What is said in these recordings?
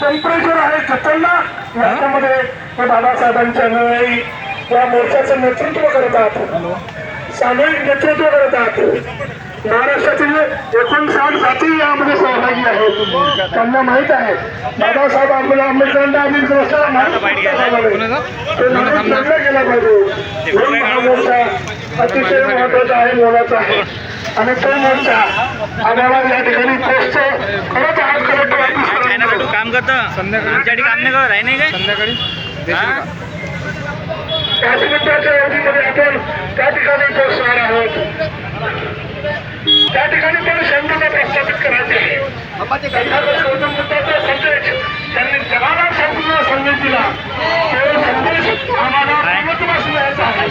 Temperature आहे जतनला याच्यामध्ये हे बाबासाहेबांच्या अनुयायी या मोर्चाचं नेतृत्व करतात, सामूहिक नेतृत्व करतात। महाराष्ट्रातील 59 जाती यामध्ये सहभागी आहेत। त्यांना माहित आहे बाबासाहेब आंबेडकरांना आम्ही चांगला केला पाहिजे। हा मोर्चा अतिशय महत्वाचा आहे, मोलाचा आहे आणि तो मोर्चा आम्हाला या ठिकाणी पोहोचतो। खरंच आज कलेक्टर ऑफिस काम करतं संध्याकाळी काम नाही करत आहे नाही काय संध्याकाळी 5 मिनिटाच्या अवधीमध्ये आपण त्या ठिकाणी पोहोचणार आहोत। त्या ठिकाणी पण शांतता प्रस्थापित करायची आहे। मुद्द्याचा संदेश त्यांनी जगाला संपूर्ण संदेश दिला, तो संदेश आम्हाला पूर्णत्वास मिळायचा आहे।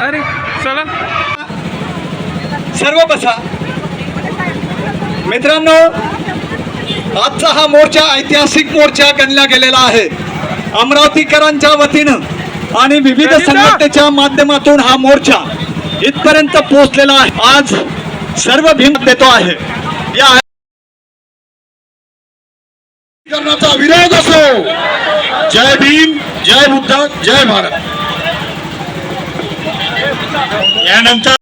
अरे चला सर्व बसा। मित्रांनो, आजचा हा मोर्चा ऐतिहासिक मोर्चा गणला गेलेला आहे। अमरावतीकरांच्या वतीनं आणि विविध संघटनेच्या माध्यमातून हा मोर्चा इथपर्यंत पोहोचलेला आहे। आज सर्व भीम देतो आहे। या करण्याचा विरोध असो। जय भीम, जय बुद्ध, जय भारत। यानंतर